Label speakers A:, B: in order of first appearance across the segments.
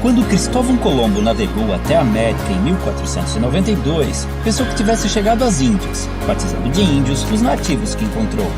A: Quando Cristóvão Colombo navegou até a América em 1492, pensou que tivesse chegado às Índias, batizando de índios os nativos que encontrou.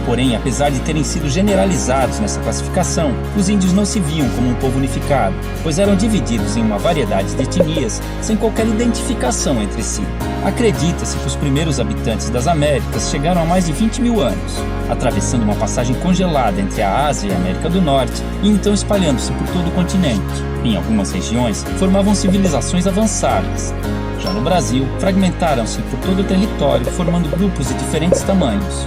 A: Porém, apesar de terem sido generalizados nessa classificação, os índios não se viam como um povo unificado, pois eram divididos em uma variedade de etnias sem qualquer identificação entre si. Acredita-se que os primeiros habitantes das Américas chegaram há mais de 20 mil anos, atravessando uma passagem congelada entre a Ásia e a América do Norte e então espalhando-se por todo o continente. Em algumas regiões, formavam civilizações avançadas. Já no Brasil, fragmentaram-se por todo o território, formando grupos de diferentes tamanhos.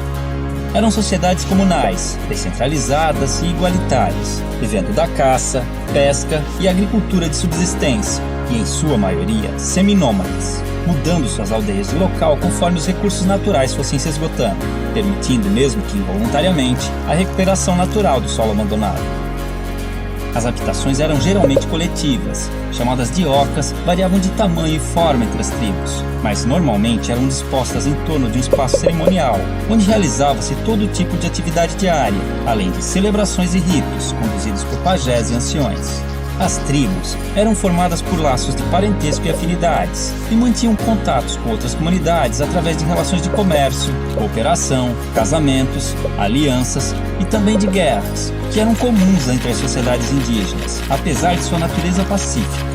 A: Eram sociedades comunais, descentralizadas e igualitárias, vivendo da caça, pesca e agricultura de subsistência, e em sua maioria seminômades, mudando suas aldeias de local conforme os recursos naturais fossem se esgotando, permitindo, mesmo que involuntariamente, a recuperação natural do solo abandonado. As habitações eram geralmente coletivas, chamadas de ocas, variavam de tamanho e forma entre as tribos, mas normalmente eram dispostas em torno de um espaço cerimonial, onde realizava-se todo tipo de atividade diária, além de celebrações e ritos, conduzidos por pajés e anciões. As tribos eram formadas por laços de parentesco e afinidades, e mantinham contatos com outras comunidades através de relações de comércio, cooperação, casamentos, alianças e também de guerras, que eram comuns entre as sociedades indígenas, apesar de sua natureza pacífica.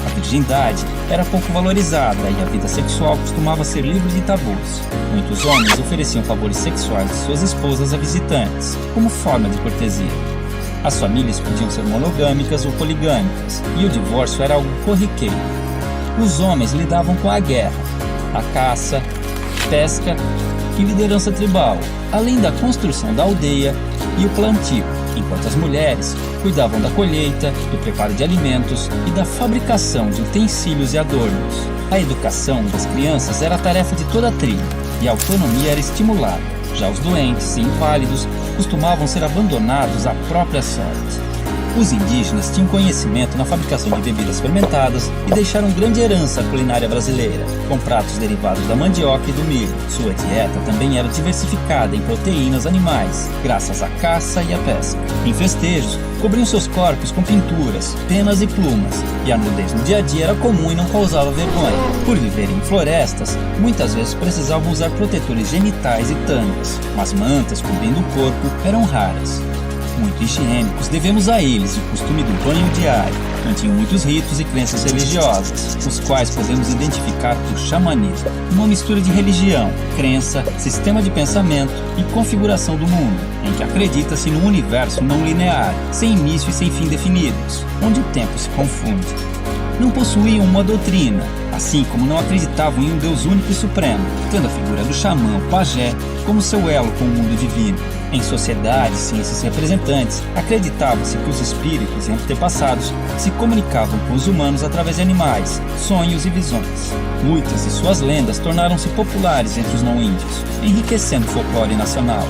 A: A virgindade era pouco valorizada e a vida sexual costumava ser livre de tabus. Muitos homens ofereciam favores sexuais de suas esposas a visitantes, como forma de cortesia. As famílias podiam ser monogâmicas ou poligâmicas, e o divórcio era algo corriqueiro. Os homens lidavam com a guerra, a caça, pesca e liderança tribal, além da construção da aldeia e o plantio, enquanto as mulheres cuidavam da colheita, do preparo de alimentos e da fabricação de utensílios e adornos. A educação das crianças era a tarefa de toda a tribo, e a autonomia era estimulada. Já os doentes e inválidos costumavam ser abandonados à própria sorte. Os indígenas tinham conhecimento na fabricação de bebidas fermentadas e deixaram grande herança à culinária brasileira, com pratos derivados da mandioca e do milho. Sua dieta também era diversificada em proteínas animais, graças à caça e à pesca. Em festejos, cobriam seus corpos com pinturas, penas e plumas, e a nudez no dia a dia era comum e não causava vergonha. Por viverem em florestas, muitas vezes precisavam usar protetores genitais e tangas, mas mantas cobrindo o corpo eram raras. Muito higiênicos, devemos a eles o costume do banho diário. Mantinham muitos ritos e crenças religiosas, os quais podemos identificar por xamanismo, uma mistura de religião, crença, sistema de pensamento e configuração do mundo, em que acredita-se num universo não linear, sem início e sem fim definidos, onde o tempo se confunde. Não possuíam uma doutrina, assim como não acreditavam em um Deus único e supremo, tendo a figura do xamã ou pajé como seu elo com o mundo divino. Em sociedades sem esses representantes, acreditava-se que os espíritos e antepassados se comunicavam com os humanos através de animais, sonhos e visões. Muitas de suas lendas tornaram-se populares entre os não-índios, enriquecendo o folclore nacional.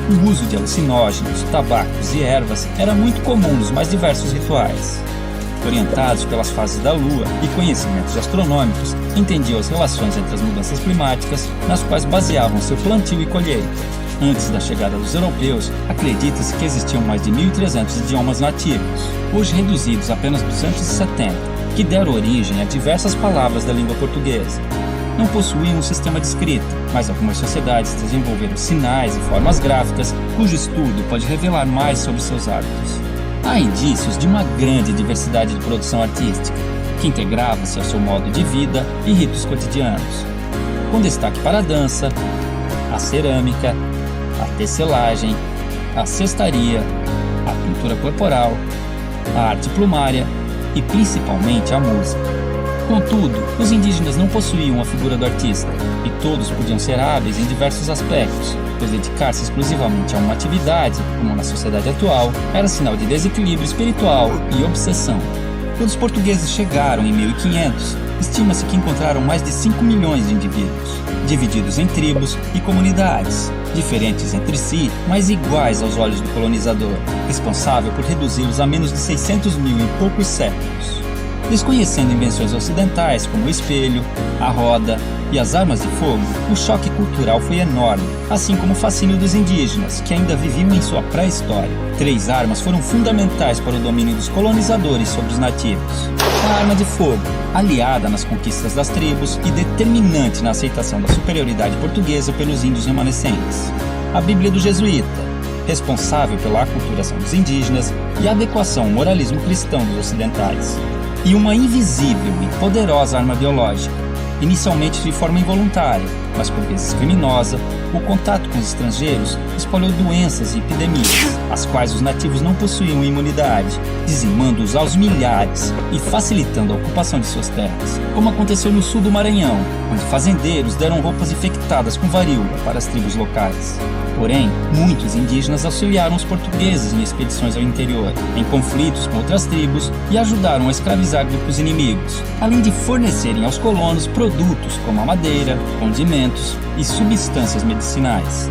A: O uso de alucinógenos, tabacos e ervas era muito comum nos mais diversos rituais. Orientados pelas fases da lua e conhecimentos astronômicos, entendiam as relações entre as mudanças climáticas, nas quais baseavam seu plantio e colheita. Antes da chegada dos europeus, acredita-se que existiam mais de 1.300 idiomas nativos, hoje reduzidos a apenas 270, que deram origem a diversas palavras da língua portuguesa. Não possuíam um sistema de escrita, mas algumas sociedades desenvolveram sinais e formas gráficas, cujo estudo pode revelar mais sobre seus hábitos. Há indícios de uma grande diversidade de produção artística, que integrava-se ao seu modo de vida e ritos cotidianos, com destaque para a dança, a cerâmica, a tecelagem, a cestaria, a pintura corporal, a arte plumária e principalmente a música. Contudo, os indígenas não possuíam a figura do artista, e todos podiam ser hábeis em diversos aspectos, pois dedicar-se exclusivamente a uma atividade, como na sociedade atual, era sinal de desequilíbrio espiritual e obsessão. Quando os portugueses chegaram em 1500, estima-se que encontraram mais de 5 milhões de indivíduos, divididos em tribos e comunidades, diferentes entre si, mas iguais aos olhos do colonizador, responsável por reduzi-los a menos de 600 mil em poucos séculos. Desconhecendo invenções ocidentais como o espelho, a roda e as armas de fogo, o choque cultural foi enorme, assim como o fascínio dos indígenas, que ainda viviam em sua pré-história. 3 armas foram fundamentais para o domínio dos colonizadores sobre os nativos. A arma de fogo, aliada nas conquistas das tribos e determinante na aceitação da superioridade portuguesa pelos índios remanescentes. A Bíblia do Jesuíta, responsável pela aculturação dos indígenas e adequação ao moralismo cristão dos ocidentais. E uma invisível e poderosa arma biológica, inicialmente de forma involuntária, mas por vezes criminosa, o contato com os estrangeiros espalhou doenças e epidemias, às quais os nativos não possuíam imunidade, dizimando-os aos milhares e facilitando a ocupação de suas terras, como aconteceu no sul do Maranhão, onde fazendeiros deram roupas infectadas com varíola para as tribos locais. Porém, muitos indígenas auxiliaram os portugueses em expedições ao interior, em conflitos com outras tribos e ajudaram a escravizar grupos inimigos, além de fornecerem aos colonos produtos como a madeira, condimentos e substâncias medicinais.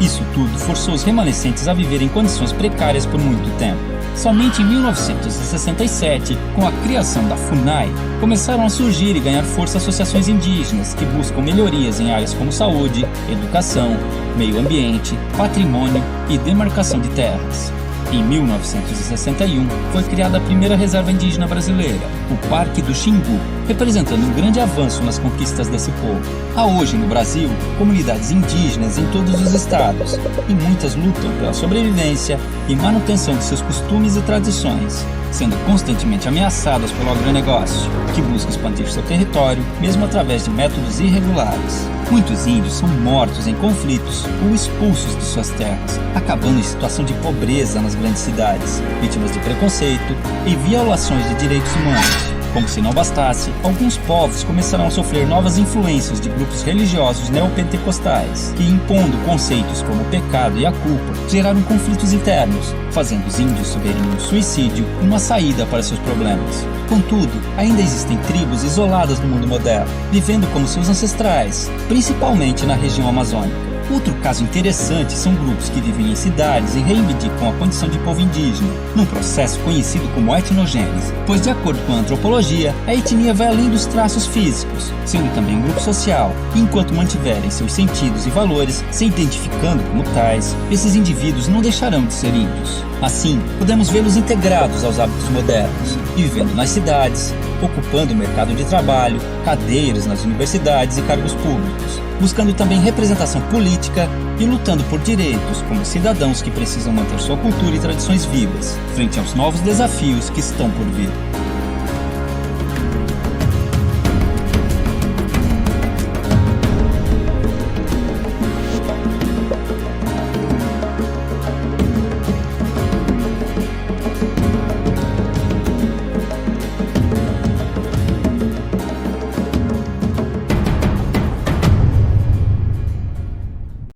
A: Isso tudo forçou os remanescentes a viver em condições precárias por muito tempo. Somente em 1967, com a criação da FUNAI, começaram a surgir e ganhar força associações indígenas que buscam melhorias em áreas como saúde, educação, meio ambiente, patrimônio e demarcação de terras. Em 1961, foi criada a primeira reserva indígena brasileira, o Parque do Xingu, representando um grande avanço nas conquistas desse povo. Há hoje no Brasil comunidades indígenas em todos os estados, e muitas lutam pela sobrevivência e manutenção de seus costumes e tradições, sendo constantemente ameaçadas pelo agronegócio, que busca expandir seu território, mesmo através de métodos irregulares. Muitos índios são mortos em conflitos ou expulsos de suas terras, acabando em situação de pobreza nas grandes cidades, vítimas de preconceito e violações de direitos humanos. Como se não bastasse, alguns povos começaram a sofrer novas influências de grupos religiosos neopentecostais, que, impondo conceitos como o pecado e a culpa, geraram conflitos internos, fazendo os índios verem um suicídio uma saída para seus problemas. Contudo, ainda existem tribos isoladas no mundo moderno, vivendo como seus ancestrais, principalmente na região amazônica. Outro caso interessante são grupos que vivem em cidades e reivindicam a condição de povo indígena, num processo conhecido como etnogênese, pois, de acordo com a antropologia, a etnia vai além dos traços físicos, sendo também um grupo social, e enquanto mantiverem seus sentidos e valores se identificando como tais, esses indivíduos não deixarão de ser índios. Assim, podemos vê-los integrados aos hábitos modernos, e vivendo nas cidades, ocupando o mercado de trabalho, cadeiras nas universidades e cargos públicos, buscando também representação política e lutando por direitos como cidadãos que precisam manter sua cultura e tradições vivas, frente aos novos desafios que estão por vir.